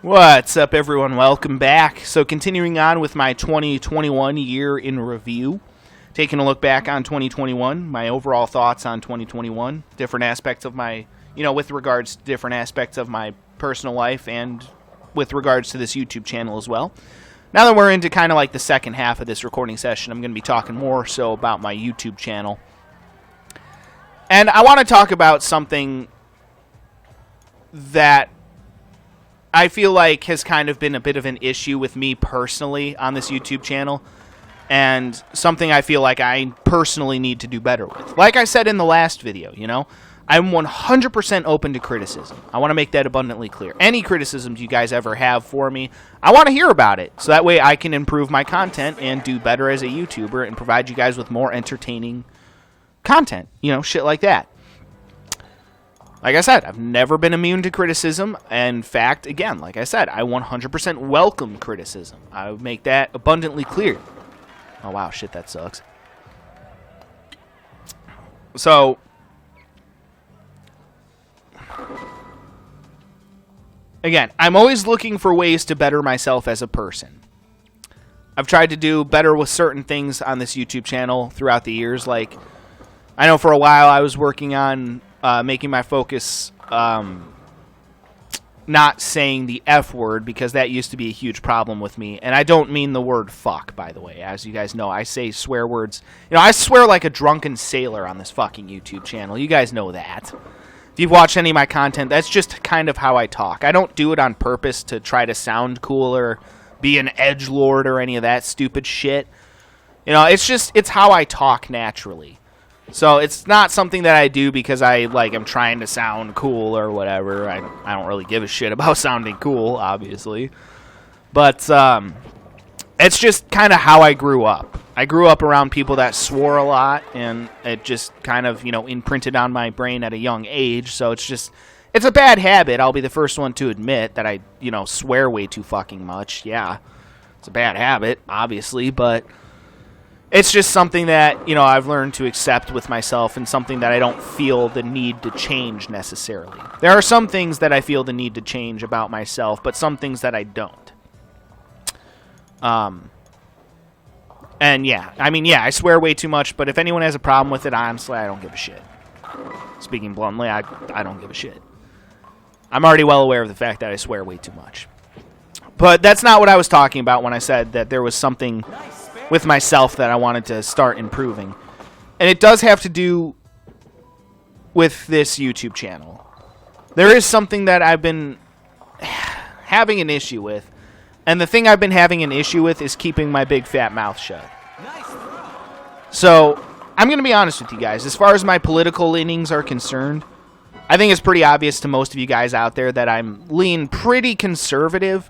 What's up, everyone? Welcome back. So continuing on with my 2021 year in review, taking a look back on 2021, my overall thoughts on 2021, different aspects of my, with regards to different aspects of my personal life and with regards to this YouTube channel as well. Now that we're into kind of like the second half of this recording session, I'm going to be talking more so about my YouTube channel. And I want to talk about something that I feel like has kind of been a bit of an issue with me personally on this YouTube channel, and something I feel like I personally need to do better with. Like I said in the last video, I'm 100% open to criticism. I want to make that abundantly clear. Any criticisms you guys ever have for me, I want to hear about it, so that way I can improve my content and do better as a YouTuber and provide you guys with more entertaining content, shit like that. Like I said, I've never been immune to criticism. In fact, again, like I said, I 100% welcome criticism. I would make that abundantly clear. Oh, wow, shit, that sucks. So, again, I'm always looking for ways to better myself as a person. I've tried to do better with certain things on this YouTube channel throughout the years. Like, I know for a while I was working on making my focus not saying the F word, because that used to be a huge problem with me. And I don't mean the word fuck, by the way. As you guys know, I say swear words. I swear like a drunken sailor on this fucking YouTube channel. You guys know that. If you've watched any of my content, that's just kind of how I talk. I don't do it on purpose to try to sound cool or be an edgelord or any of that stupid shit. It's how I talk naturally. So it's not something that I do because I'm trying to sound cool or whatever. I don't really give a shit about sounding cool, obviously. But it's just kind of how I grew up. I grew up around people that swore a lot, and it just kind of, imprinted on my brain at a young age. So it's a bad habit. I'll be the first one to admit that I, swear way too fucking much. Yeah, it's a bad habit, obviously, but it's just something that, I've learned to accept with myself, and something that I don't feel the need to change necessarily. There are some things that I feel the need to change about myself, but some things that I don't. And yeah, I swear way too much, but if anyone has a problem with it, honestly, I don't give a shit. Speaking bluntly, I don't give a shit. I'm already well aware of the fact that I swear way too much. But that's not what I was talking about when I said that there was something with myself that I wanted to start improving. And it does have to do with this YouTube channel. There is something that I've been having an issue with. And the thing I've been having an issue with is keeping my big fat mouth shut. So, I'm going to be honest with you guys. As far as my political leanings are concerned, I think it's pretty obvious to most of you guys out there that I'm lean pretty conservative.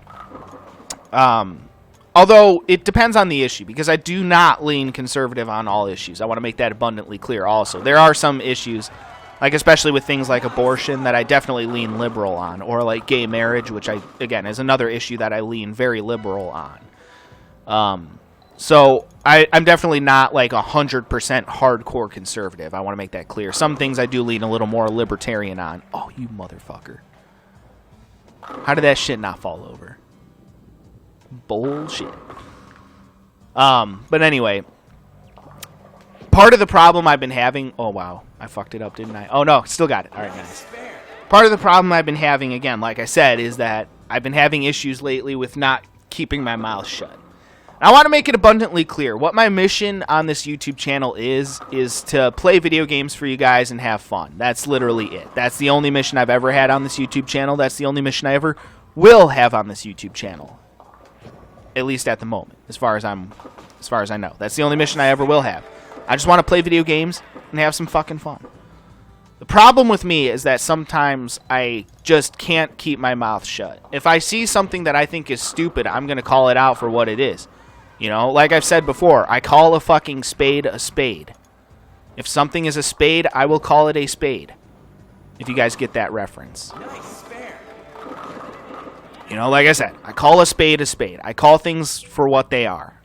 Although, it depends on the issue, because I do not lean conservative on all issues. I want to make that abundantly clear also. There are some issues, like especially with things like abortion, that I definitely lean liberal on, or like gay marriage, which again, is another issue that I lean very liberal on. So, I'm definitely not like 100% hardcore conservative. I want to make that clear. Some things I do lean a little more libertarian on. Oh, you motherfucker. How did that shit not fall over? Bullshit. But anyway, part of the problem I've been having... Oh, wow. I fucked it up, didn't I? Oh, no. Still got it. All right, nice. Part of the problem I've been having, again, like I said, is that I've been having issues lately with not keeping my mouth shut. I want to make it abundantly clear. What my mission on this YouTube channel is to play video games for you guys and have fun. That's literally it. That's the only mission I've ever had on this YouTube channel. That's the only mission I ever will have on this YouTube channel. At least at the moment, as far as I know. That's the only mission I ever will have. I just want to play video games and have some fucking fun. The problem with me is that sometimes I just can't keep my mouth shut. If I see something that I think is stupid, I'm going to call it out for what it is. Like I've said before, I call a fucking spade a spade. If something is a spade, I will call it a spade. If you guys get that reference. Like I said, I call a spade a spade. I call things for what they are.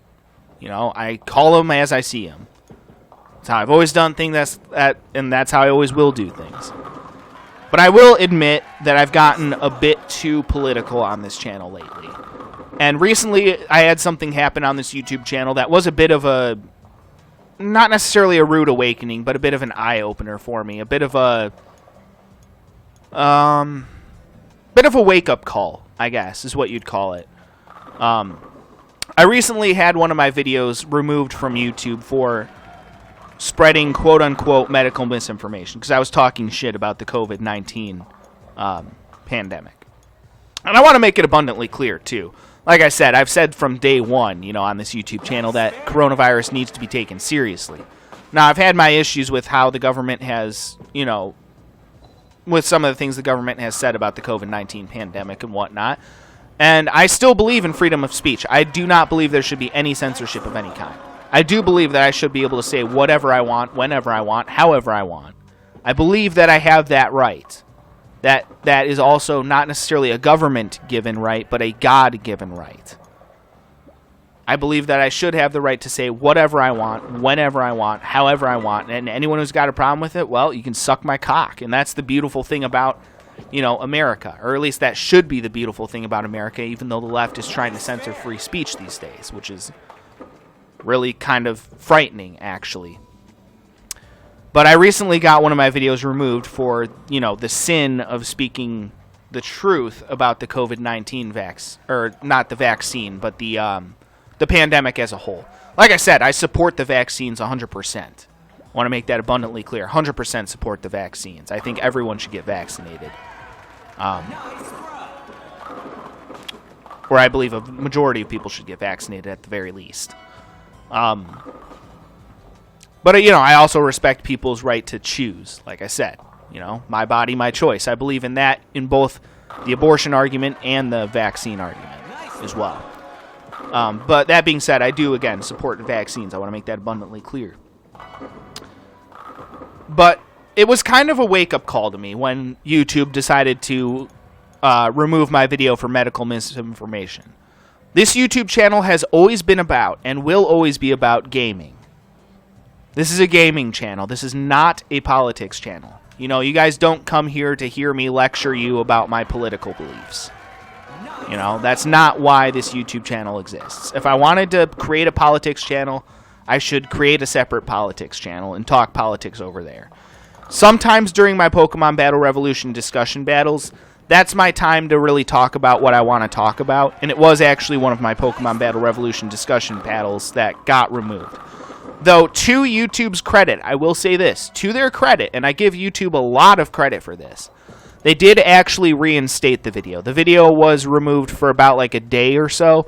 I call them as I see them. That's how I've always done things, and that's how I always will do things. But I will admit that I've gotten a bit too political on this channel lately. And recently, I had something happen on this YouTube channel that was a bit of a, not necessarily a rude awakening, but a bit of an eye-opener for me. A bit of a wake-up call, I guess, is what you'd call it. I recently had one of my videos removed from YouTube for spreading quote-unquote medical misinformation because I was talking shit about the COVID-19 pandemic. And I want to make it abundantly clear, too. Like I said, I've said from day one, you know, on this YouTube channel that coronavirus needs to be taken seriously. Now, I've had my issues with how the government has, you know, with some of the things the government has said about the COVID-19 pandemic and whatnot. And I still believe in freedom of speech. I do not believe there should be any censorship of any kind. I do believe that I should be able to say whatever I want, whenever I want, however I want. I believe that I have that right. That is also not necessarily a government-given right, but a God-given right. I believe that I should have the right to say whatever I want, whenever I want, however I want. And anyone who's got a problem with it, well, you can suck my cock. And that's the beautiful thing about, you know, America. Or at least that should be the beautiful thing about America, even though the left is trying to censor free speech these days, which is really kind of frightening, actually. But I recently got one of my videos removed for, you know, the sin of speaking the truth about the COVID-19 or not the vaccine, but the pandemic as a whole. Like I said, I support the vaccines 100%. I want to make that abundantly clear. 100% support the vaccines. I think everyone should get vaccinated. Or I believe a majority of people should get vaccinated at the very least. But, you know, I also respect people's right to choose, like I said. You know, my body, my choice. I believe in that in both the abortion argument and the vaccine argument as well. But that being said, I do, again, support the vaccines. I want to make that abundantly clear. But it was kind of a wake-up call to me when YouTube decided to remove my video for medical misinformation. This YouTube channel has always been about, and will always be about, gaming. This is a gaming channel. This is not a politics channel. You know, you guys don't come here to hear me lecture you about my political beliefs. You know, that's not why this YouTube channel exists. If I wanted to create a politics channel, I should create a separate politics channel and talk politics over there. Sometimes during my Pokemon Battle Revolution discussion battles, that's my time to really talk about what I want to talk about. And it was actually one of my Pokemon Battle Revolution discussion battles that got removed. Though, to YouTube's credit, I will say this, to their credit, and I give YouTube a lot of credit for this, they did actually reinstate the video. The video was removed for about like a day or so.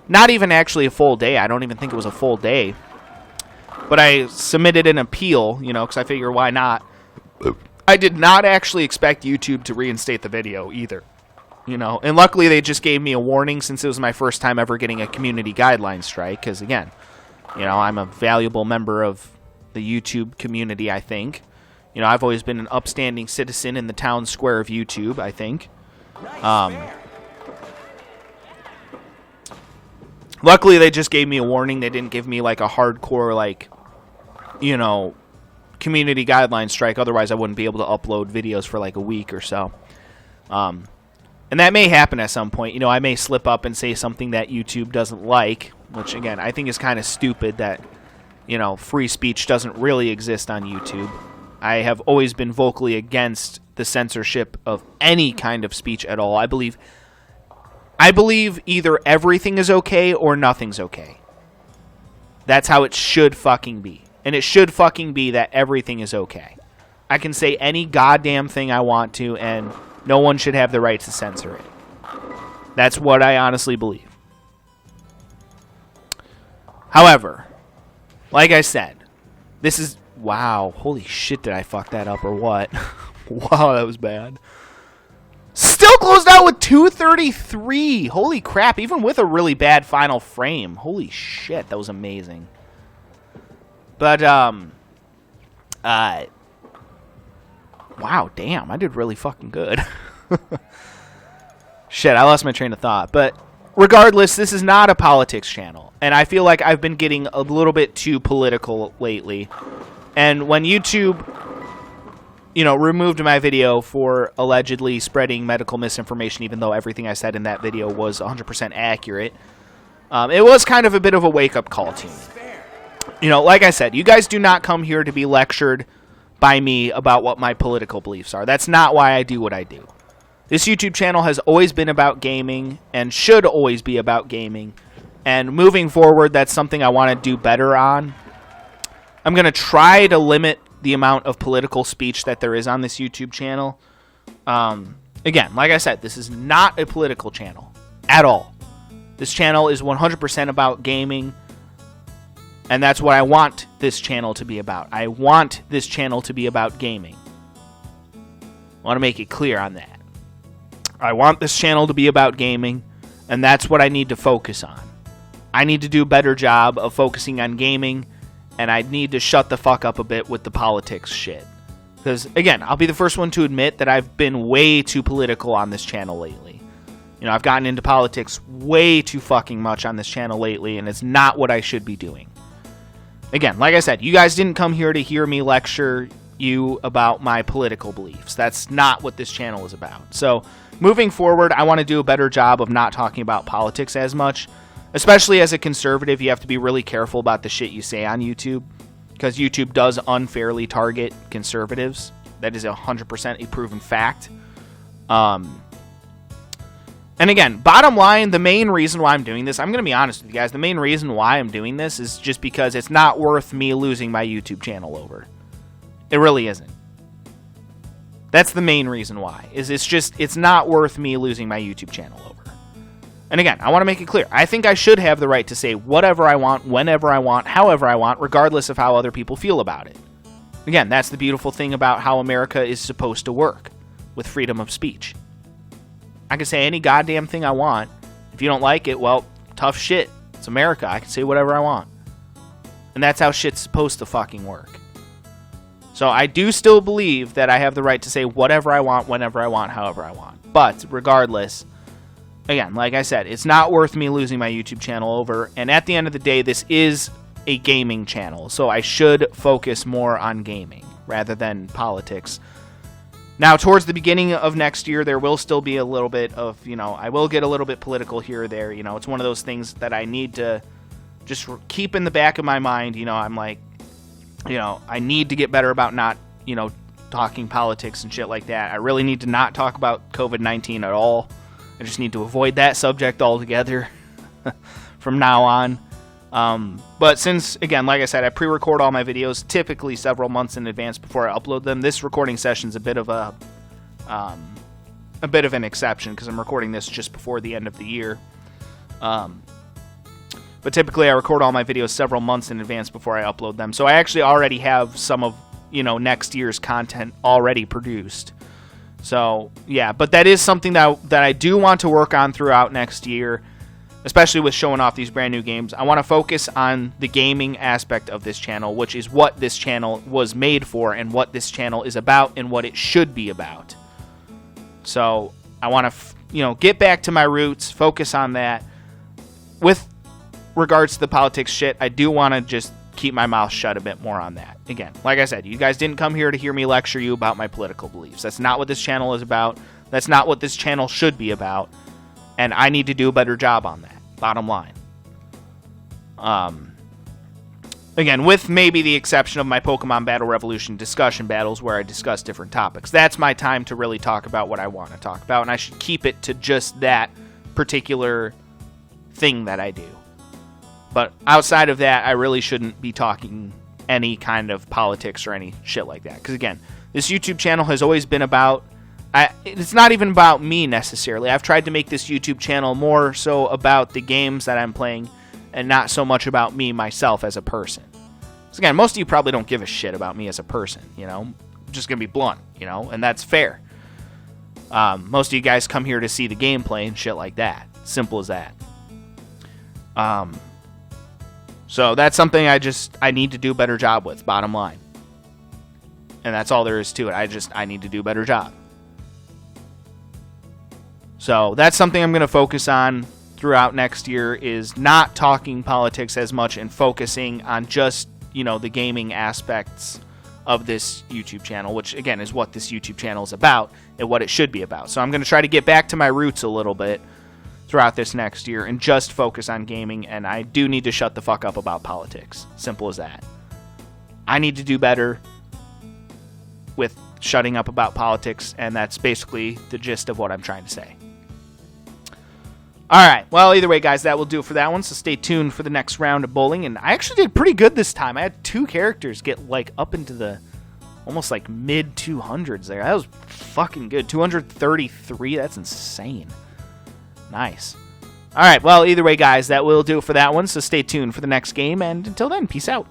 Not even actually a full day. I don't even think it was a full day. But I submitted an appeal, you know, because I figure why not. I did not actually expect YouTube to reinstate the video either. You know, and luckily they just gave me a warning since it was my first time ever getting a community guideline strike. Because again, you know, I'm a valuable member of the YouTube community, I think. You know, I've always been an upstanding citizen in the town square of YouTube, I think. Luckily, they just gave me a warning. They didn't give me, like, a hardcore, like, you know, community guideline strike. Otherwise, I wouldn't be able to upload videos for, like, a week or so. And that may happen at some point. You know, I may slip up and say something that YouTube doesn't like, which, again, I think is kind of stupid that, you know, free speech doesn't really exist on YouTube. I have always been vocally against the censorship of any kind of speech at all. I believe either everything is okay or nothing's okay. That's how it should fucking be. And it should fucking be that everything is okay. I can say any goddamn thing I want to, and no one should have the right to censor it. That's what I honestly believe. However, like I said, this is... Wow, holy shit, did I fuck that up or what? Wow, that was bad. Still closed out with 233. Holy crap, even with a really bad final frame. Holy shit, that was amazing. But, wow, damn, I did really fucking good. Shit, I lost my train of thought. But regardless, this is not a politics channel. And I feel like I've been getting a little bit too political lately. And when YouTube removed my video for allegedly spreading medical misinformation, even though everything I said in that video was 100% accurate. It was kind of a bit of a wake-up call to me. Like I said, you guys do not come here to be lectured by me about what my political beliefs are. That's not why I do what I do. This YouTube channel has always been about gaming and should always be about gaming. And moving forward, that's something I want to do better on. I'm going to try to limit the amount of political speech that there is on this YouTube channel. Again, like I said, this is not a political channel at all. This channel is 100% about gaming. And that's what I want this channel to be about. I want this channel to be about gaming. I want to make it clear on that. I want this channel to be about gaming, and that's what I need to focus on. I need to do a better job of focusing on gaming, and I need to shut the fuck up a bit with the politics shit. Because, again, I'll be the first one to admit that I've been way too political on this channel lately. I've gotten into politics way too fucking much on this channel lately, and it's not what I should be doing. Again, like I said, you guys didn't come here to hear me lecture you about my political beliefs. That's not what this channel is about. So, moving forward, I want to do a better job of not talking about politics as much. Especially as a conservative, you have to be really careful about the shit you say on YouTube. Because YouTube does unfairly target conservatives. That is 100% a proven fact. And again, bottom line, the main reason why I'm doing this, I'm going to be honest with you guys, the main reason why I'm doing this is just because it's not worth me losing my YouTube channel over. It really isn't. That's the main reason why. It's not worth me losing my YouTube channel over. And again, I want to make it clear. I think I should have the right to say whatever I want, whenever I want, however I want, regardless of how other people feel about it. Again, that's the beautiful thing about how America is supposed to work, with freedom of speech. I can say any goddamn thing I want. If you don't like it, well, tough shit. It's America. I can say whatever I want. And that's how shit's supposed to fucking work. So I do still believe that I have the right to say whatever I want, whenever I want, however I want. But regardless, again, like I said, it's not worth me losing my YouTube channel over. And at the end of the day, this is a gaming channel. So I should focus more on gaming rather than politics. Now, towards the beginning of next year, there will still be a little bit of, I will get a little bit political here or there. It's one of those things that I need to just keep in the back of my mind. I'm like, I need to get better about not, talking politics and shit like that. I really need to not talk about COVID-19 at all. I just need to avoid that subject altogether from now on. But since, again, like I said, I pre-record all my videos typically several months in advance before I upload them. This recording session's a bit of an exception because I'm recording this just before the end of the year. But typically I record all my videos several months in advance before I upload them. So I actually already have some of, next year's content already produced. So, yeah, but that is something that I do want to work on throughout next year, especially with showing off these brand new games. I want to focus on the gaming aspect of this channel, which is what this channel was made for and what this channel is about and what it should be about. So, I want to, get back to my roots, focus on that. With regards to the politics shit, I do want to just keep my mouth shut a bit more on that. Again, like I said, you guys didn't come here to hear me lecture you about my political beliefs. That's not what this channel is about. That's not what this channel should be about. And I need to do a better job on that. Bottom line. Again, with maybe the exception of my Pokemon Battle Revolution discussion battles where I discuss different topics. That's my time to really talk about what I want to talk about. And I should keep it to just that particular thing that I do. But outside of that, I really shouldn't be talking any kind of politics or any shit like that. Because again, this YouTube channel has always been about... it's not even about me necessarily. I've tried to make this YouTube channel more so about the games that I'm playing and not so much about me, myself, as a person. Because again, most of you probably don't give a shit about me as a person, I'm just going to be blunt, and that's fair. Most of you guys come here to see the gameplay and shit like that. Simple as that. So that's something I need to do a better job with, bottom line. And that's all there is to it. I need to do a better job. So that's something I'm going to focus on throughout next year, is not talking politics as much and focusing on just, the gaming aspects of this YouTube channel, which again is what this YouTube channel is about and what it should be about. So I'm going to try to get back to my roots a little bit throughout this next year and just focus on gaming, and I do need to shut the fuck up about politics. Simple as that. I need to do better with shutting up about politics, and that's basically the gist of what I'm trying to say. Alright, well, either way, guys, that will do it for that one, so stay tuned for the next round of bowling, and I actually did pretty good this time. I had 2 characters get, like, up into the almost, like, mid-200s there. That was fucking good. 233, that's insane. Nice. Alright, well, either way, guys, that will do it for that one, so stay tuned for the next game, and until then, peace out.